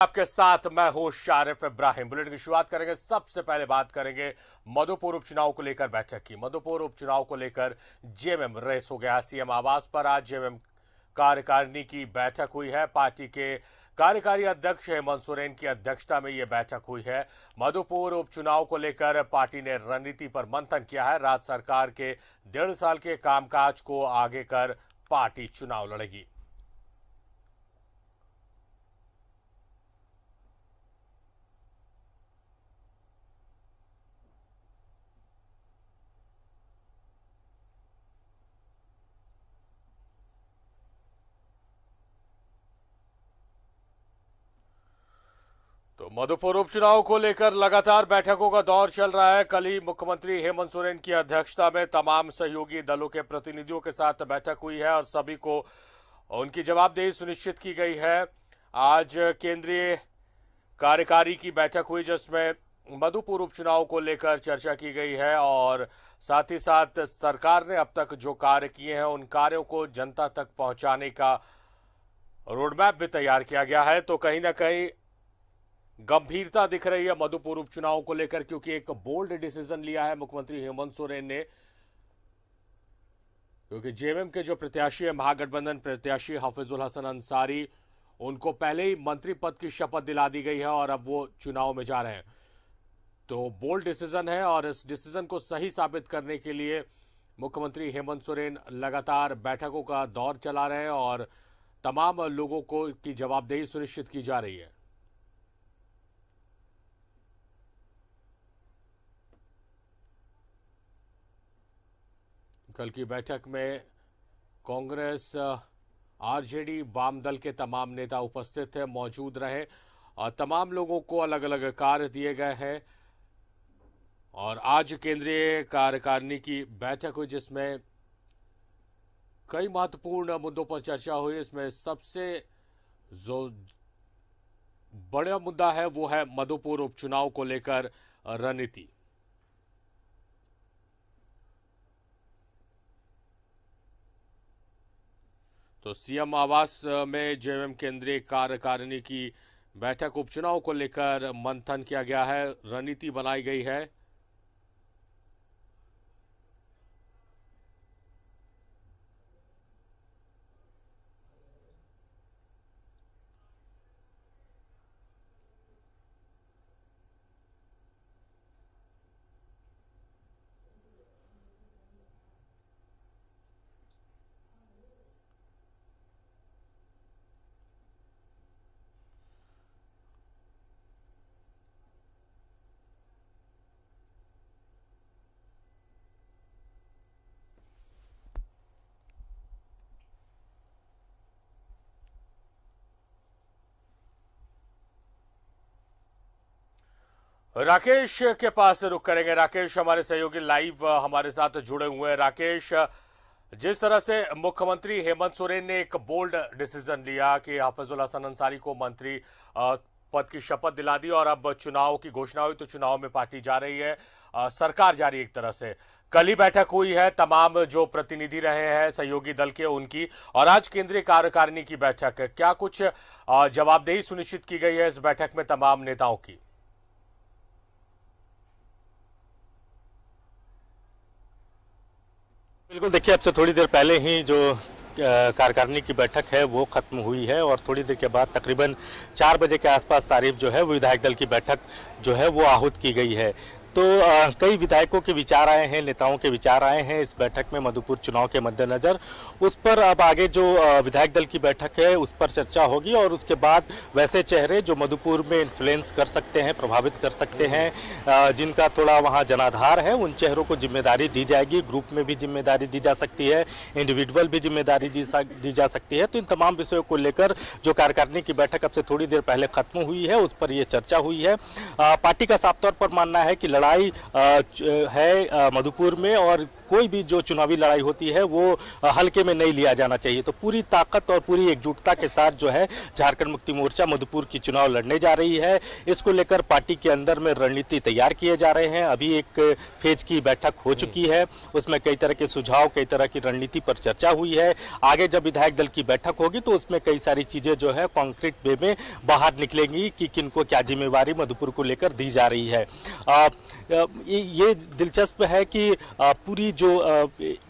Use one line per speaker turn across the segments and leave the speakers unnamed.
आपके साथ मैं हूं शारिफ इब्राहिम। बुलेटिन की शुरुआत करेंगे। सबसे पहले बात करेंगे मधुपुर उपचुनाव को लेकर बैठक की। मधुपुर उपचुनाव को लेकर जेएमएम रेस हो गया। सीएम आवास पर आज जेएमएम कार्यकारिणी की बैठक हुई है। पार्टी के कार्यकारी अध्यक्ष हेमंत सोरेन की अध्यक्षता में यह बैठक हुई है। मधुपुर उपचुनाव को लेकर पार्टी ने रणनीति पर मंथन किया है। राज्य सरकार के 1.5 साल के कामकाज को आगे कर पार्टी चुनाव लड़ेगी। तो मधुपुर उपचुनाव को लेकर लगातार बैठकों का दौर चल रहा है। कल ही मुख्यमंत्री हेमंत सोरेन की अध्यक्षता में तमाम सहयोगी दलों के प्रतिनिधियों के साथ बैठक हुई है और सभी को उनकी जवाबदेही सुनिश्चित की गई है। आज केंद्रीय कार्यकारी की बैठक हुई जिसमें मधुपुर उपचुनाव को लेकर चर्चा की गई है और साथ ही साथ सरकार ने अब तक जो कार्य किए हैं उन कार्यों को जनता तक पहुंचाने का रोडमैप भी तैयार किया गया है। तो कहीं ना कहीं गंभीरता दिख रही है मधुपुर उपचुनाव को लेकर, क्योंकि एक बोल्ड डिसीजन लिया है मुख्यमंत्री हेमंत सोरेन ने। क्योंकि जेएमएम के जो प्रत्याशी है, महागठबंधन प्रत्याशी हाफिजुल हसन अंसारी, उनको पहले ही मंत्री पद की शपथ दिला दी गई है और अब वो चुनाव में जा रहे हैं। तो बोल्ड डिसीजन है और इस डिसीजन को सही साबित करने के लिए मुख्यमंत्री हेमंत सोरेन लगातार बैठकों का दौर चला रहे हैं और तमाम लोगों को की जवाबदेही सुनिश्चित की जा रही है। कल की बैठक में कांग्रेस, आरजेडी, वाम दल के तमाम नेता उपस्थित थे, मौजूद रहे और तमाम लोगों को अलग अलग कार्य दिए गए हैं। और आज केंद्रीय कार्यकारिणी की बैठक हुई जिसमें कई महत्वपूर्ण मुद्दों पर चर्चा हुई। इसमें सबसे जो बड़ा मुद्दा है वो है मधुपुर उपचुनाव को लेकर रणनीति। तो सीएम आवास में जेएमएम केंद्रीय कार्यकारिणी की बैठक उपचुनाव को लेकर मंथन किया गया है, रणनीति बनाई गई है। राकेश के पास रुख करेंगे। राकेश हमारे सहयोगी लाइव हमारे साथ जुड़े हुए हैं। राकेश, जिस तरह से मुख्यमंत्री हेमंत सोरेन ने एक बोल्ड डिसीजन लिया कि हाफिजुल हसन अंसारी को मंत्री पद की शपथ दिला दी और अब चुनाव की घोषणा हुई, तो चुनाव में पार्टी जा रही है, सरकार जा रही है एक तरह से। कल ही बैठक हुई है, तमाम जो प्रतिनिधि रहे हैं सहयोगी दल के उनकी, और आज केंद्रीय कार्यकारिणी की बैठक है। क्या कुछ जवाबदेही सुनिश्चित की गई है इस बैठक में तमाम नेताओं की?
बिल्कुल, देखिए अब से थोड़ी देर पहले ही जो कार्यकारिणी की बैठक है वो खत्म हुई है और थोड़ी देर के बाद तकरीबन 4 बजे के आसपास सारिफ जो है वो विधायक दल की बैठक जो है वो आहूत की गई है। तो कई विधायकों के विचार आए हैं, नेताओं के विचार आए हैं इस बैठक में मधुपुर चुनाव के मद्देनजर। उस पर अब आगे जो विधायक दल की बैठक है उस पर चर्चा होगी और उसके बाद वैसे चेहरे जो मधुपुर में इन्फ्लुएंस कर सकते हैं, प्रभावित कर सकते हैं, जिनका थोड़ा वहाँ जनाधार है, उन चेहरों को जिम्मेदारी दी जाएगी। ग्रुप में भी जिम्मेदारी दी जा सकती है, इंडिविजुअल भी जिम्मेदारी दी जा सकती है। तो इन तमाम विषयों को लेकर जो कार्यकारिणी की बैठक अब से थोड़ी देर पहले खत्म हुई है उस पर यह चर्चा हुई है। पार्टी का साफ तौर पर मानना है कि लड़ाई है मधुपुर में और कोई भी जो चुनावी लड़ाई होती है वो हल्के में नहीं लिया जाना चाहिए। तो पूरी ताकत और पूरी एकजुटता के साथ जो है झारखंड मुक्ति मोर्चा मधुपुर की चुनाव लड़ने जा रही है। इसको लेकर पार्टी के अंदर में रणनीति तैयार किए जा रहे हैं। अभी एक फेज की बैठक हो चुकी है, उसमें कई तरह के सुझाव, कई तरह की रणनीति पर चर्चा हुई है। आगे जब विधायक दल की बैठक होगी तो उसमें कई सारी चीजें जो है कॉन्क्रीट वे में बाहर निकलेंगी कि किनको क्या जिम्मेवारी मधुपुर को लेकर दी जा रही है। ये दिलचस्प है कि पूरी जो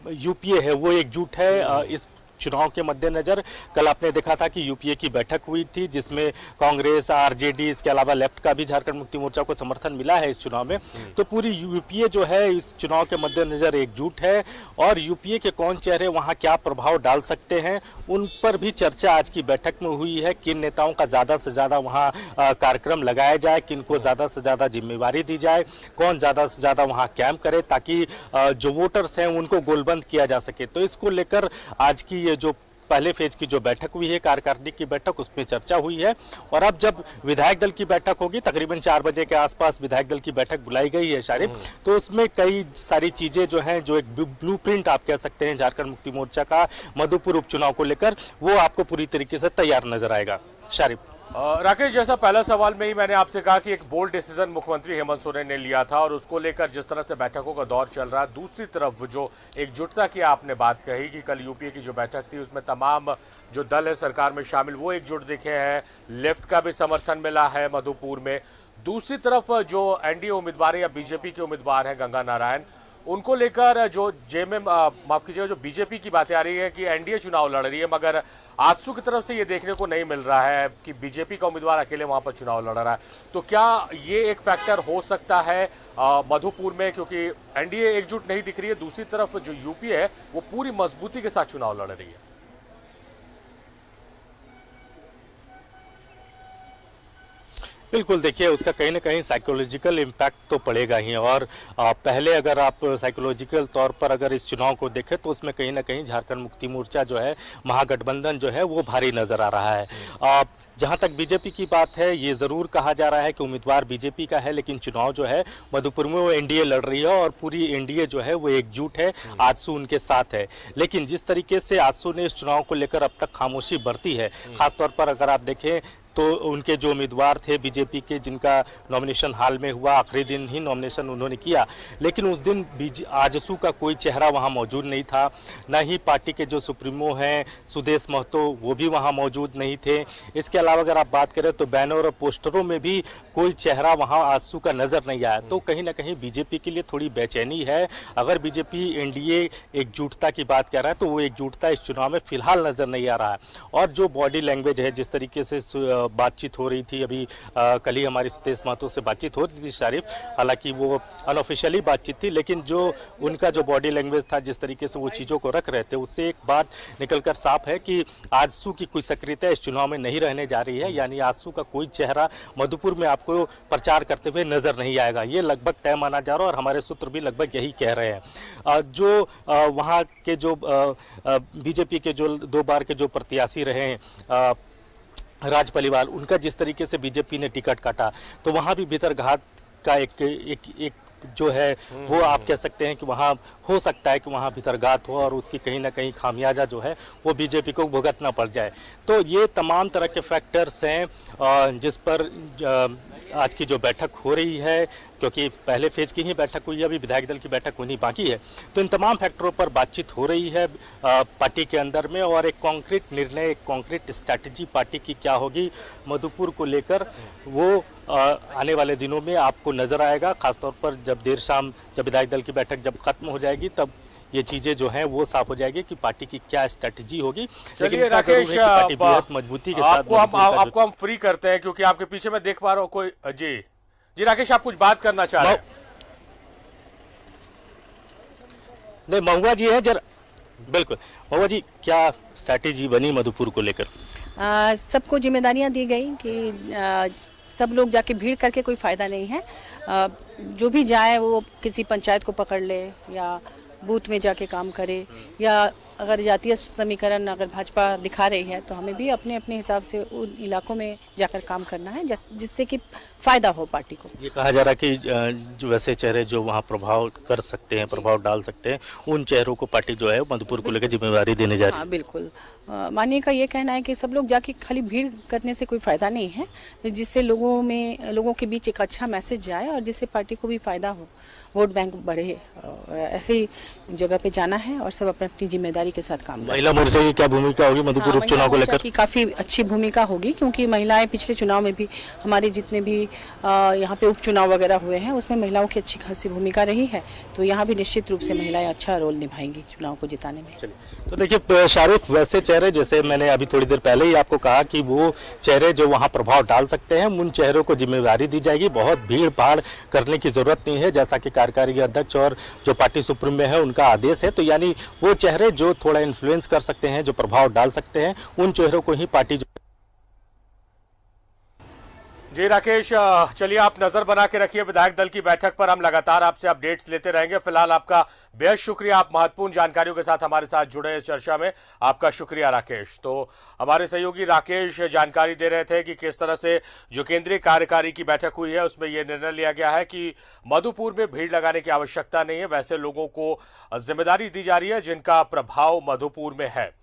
यूपीए है वो एकजुट है इस चुनाव के मद्देनजर। कल आपने देखा था कि यूपीए की बैठक हुई थी जिसमें कांग्रेस, आरजेडी, इसके अलावा लेफ्ट का भी झारखंड मुक्ति मोर्चा को समर्थन मिला है इस चुनाव में। तो पूरी यूपीए जो है इस चुनाव के मद्देनजर एकजुट है और यूपीए के कौन चेहरे वहां क्या प्रभाव डाल सकते हैं उन पर भी चर्चा आज की बैठक में हुई है। किन नेताओं का ज्यादा से ज्यादा वहां कार्यक्रम लगाया जाए, किनको ज्यादा से ज्यादा जिम्मेवारी दी जाए, कौन ज्यादा से ज्यादा वहां कैंप करे ताकि जो वोटर्स हैं उनको गोलबंद किया जा सके। तो इसको लेकर आज की ये जो पहले फेज की जो बैठक हुई है कार्यकारिणी की बैठक, उसमें चर्चा हुई है। और अब जब विधायक दल की बैठक होगी तकरीबन 4 बजे के आसपास विधायक दल की बैठक बुलाई गई है शारिफ, तो उसमें कई सारी चीजें जो हैं, जो एक ब्लूप्रिंट आप कह सकते हैं झारखंड मुक्ति मोर्चा का मधुपुर उपचुनाव को लेकर, वो आपको पूरी तरीके से तैयार नजर आएगा। शारिफ।
राकेश, जैसा पहला सवाल में ही मैंने आपसे कहा कि एक बोल्ड डिसीजन मुख्यमंत्री हेमंत सोरेन ने लिया था और उसको लेकर जिस तरह से बैठकों का दौर चल रहा है, दूसरी तरफ जो एकजुटता की आपने बात कही कि कल यूपीए की जो बैठक थी उसमें तमाम जो दल है सरकार में शामिल वो एकजुट दिखे हैं, लेफ्ट का भी समर्थन मिला है मधुपुर में। दूसरी तरफ जो एनडीए उम्मीदवार या बीजेपी के उम्मीदवार हैं गंगा नारायण, उनको लेकर जो माफ कीजिएगा जो बीजेपी की बातें आ रही है कि एनडीए चुनाव लड़ रही है, मगर आजसू की तरफ से ये देखने को नहीं मिल रहा है कि बीजेपी का उम्मीदवार अकेले वहां पर चुनाव लड़ रहा है। तो क्या ये एक फैक्टर हो सकता है मधुपुर में, क्योंकि एनडीए एकजुट नहीं दिख रही है, दूसरी तरफ जो यूपी है वो पूरी मजबूती के साथ चुनाव लड़ रही है?
बिल्कुल, देखिए उसका कहीं ना कहीं साइकोलॉजिकल इम्पैक्ट तो पड़ेगा ही। और पहले अगर आप साइकोलॉजिकल तौर पर अगर इस चुनाव को देखें तो उसमें कहीं ना कहीं झारखंड मुक्ति मोर्चा जो है, महागठबंधन जो है वो भारी नजर आ रहा है। जहां तक बीजेपी की बात है, ये जरूर कहा जा रहा है कि उम्मीदवार बीजेपी का है, लेकिन चुनाव जो है मधुपुर में वो एनडीए लड़ रही है और पूरी एनडीए जो है वो एकजुट है, आजसू उनके साथ है। लेकिन जिस तरीके से आजसू ने इस चुनाव को लेकर अब तक खामोशी बरती है, खासतौर पर अगर आप देखें तो उनके जो उम्मीदवार थे बीजेपी के, जिनका नॉमिनेशन हाल में हुआ, आखिरी दिन ही नॉमिनेशन उन्होंने किया, लेकिन उस दिन आजसू का कोई चेहरा वहां मौजूद नहीं था। न ही पार्टी के जो सुप्रीमो हैं सुदेश महतो, वो भी वहां मौजूद नहीं थे। इसके अलावा अगर आप बात करें तो बैनर और पोस्टरों में भी कोई चेहरा वहां आजसू का नजर नहीं आया। तो कहीं ना कहीं बीजेपी के लिए थोड़ी बेचैनी है। अगर बीजेपी एनडीए एकजुटता की बात कर रहा है तो वो एकजुटता इस चुनाव में फिलहाल नजर नहीं आ रहा है। और जो बॉडी लैंग्वेज है, जिस तरीके से बातचीत हो रही थी, अभी कल ही हमारी सुदेश महतो से बातचीत हो रही थी शारिफ, हालांकि वो अनऑफिशियली बातचीत थी, लेकिन जो उनका जो बॉडी लैंग्वेज था, जिस तरीके से वो चीज़ों को रख रहे थे, उससे एक बात निकलकर साफ है कि आजसू की कोई सक्रियता इस चुनाव में नहीं रहने जा रही है। यानी आजसू का कोई चेहरा मधुपुर में आपको प्रचार करते हुए नजर नहीं आएगा, ये लगभग तय माना जा रहा है और हमारे सूत्र भी लगभग यही कह रहे हैं। जो वहाँ के जो बीजेपी के जो 2 बार के जो प्रत्याशी रहे हैं राज पलिवाल, उनका जिस तरीके से बीजेपी ने टिकट काटा, तो वहां भी भीतरघात का एक जो है वो आप कह सकते हैं कि वहाँ हो सकता है कि वहाँ भीतरघात हो और उसकी कहीं ना कहीं खामियाजा जो है वो बीजेपी को भुगतना पड़ जाए। तो ये तमाम तरह के फैक्टर्स हैं जिस पर आज की जो बैठक हो रही है, क्योंकि पहले फेज की ही बैठक हुई है, अभी विधायक दल की बैठक होनी बाकी है, तो इन तमाम फैक्टरों पर बातचीत हो रही है पार्टी के अंदर में। और एक कॉन्क्रीट निर्णय, एक कॉन्क्रीट स्ट्रैटेजी पार्टी की क्या होगी मधुपुर को लेकर, वो आने वाले दिनों में आपको नजर आएगा। खासतौर पर जब देर शाम जब विधायक दल की बैठक जब खत्म हो जाएगी, तब ये चीजें जो हैं वो साफ हो जाएगी कि पार्टी की क्या स्ट्रेटजी होगी।
चलिए राकेश,
पार्टी बेहद मजबूती के साथ
आपको हम फ्री करते हैं, क्योंकि आपके पीछे मैं देख पा रहा हूँ कोई जी राकेश, आप कुछ बात करना चाह रहे हैं?
नहीं, महुआ जी है जरा। बिल्कुल महुआ जी, क्या स्ट्रैटेजी बनी मधुपुर को लेकर?
सबको जिम्मेदारियां दी गई कि सब लोग जाके भीड़ करके कोई फायदा नहीं है। जो भी जाए वो किसी पंचायत को पकड़ ले या बूथ में जाके काम करे या अगर जातीय समीकरण अगर भाजपा दिखा रही है तो हमें भी अपने अपने हिसाब से उन इलाकों में जाकर काम करना है जिससे कि फायदा हो पार्टी को।
ये कहा जा रहा है कि जो वैसे चेहरे जो वहाँ प्रभाव कर सकते हैं, प्रभाव डाल सकते हैं, उन चेहरों को पार्टी जो है मधुपुर को लेकर जिम्मेवारी देने जा रही है।
हाँ बिल्कुल, माननीय का ये कहना है कि सब लोग जाके खाली भीड़ करने से कोई फायदा नहीं है, जिससे लोगों के बीच एक अच्छा मैसेज जाए और जिससे पार्टी को भी फायदा हो, वोट बैंक बढ़े, ऐसे ही जगह पे जाना है और सब अपनी अपनी जिम्मेदारी के साथ काम करें।
महिला मोर्चा की क्या भूमिका होगी मधुपुर उपचुनाव को लेकर?
काफी अच्छी भूमिका होगी, क्योंकि महिलाएं पिछले चुनाव में भी हमारे जितने भी यहाँ पे उपचुनाव वगैरह हुए हैं उसमें महिलाओं की अच्छी खासी भूमिका रही है, तो यहाँ भी निश्चित रूप से महिलाएं अच्छा रोल निभाएंगी चुनाव को जिताने में।
तो देखिए शाहरुख, वैसे चेहरे जैसे मैंने अभी थोड़ी देर पहले ही आपको कहा कि वो चेहरे जो वहाँ प्रभाव डाल सकते हैं उन चेहरों को जिम्मेवारी दी जाएगी। बहुत भीड़ भाड़ करने की जरूरत नहीं है, जैसा कि कार्यकारी अध्यक्ष और जो पार्टी सुप्रीम में है उनका आदेश है। तो यानी वो चेहरे जो थोड़ा इन्फ्लुएंस कर सकते हैं, जो प्रभाव डाल सकते हैं, उन चेहरों को ही पार्टी।
जी राकेश, चलिए आप नजर बना के रखिए विधायक दल की बैठक पर, हम लगातार आपसे अपडेट्स लेते रहेंगे। फिलहाल आपका बेहद शुक्रिया, आप महत्वपूर्ण जानकारियों के साथ हमारे साथ जुड़े इस चर्चा में, आपका शुक्रिया राकेश। तो हमारे सहयोगी राकेश जानकारी दे रहे थे कि किस तरह से जो केंद्रीय कार्यकारी की बैठक हुई है उसमें यह निर्णय लिया गया है कि मधुपुर में भीड़ लगाने की आवश्यकता नहीं है, वैसे लोगों को जिम्मेदारी दी जा रही है जिनका प्रभाव मधुपुर में है।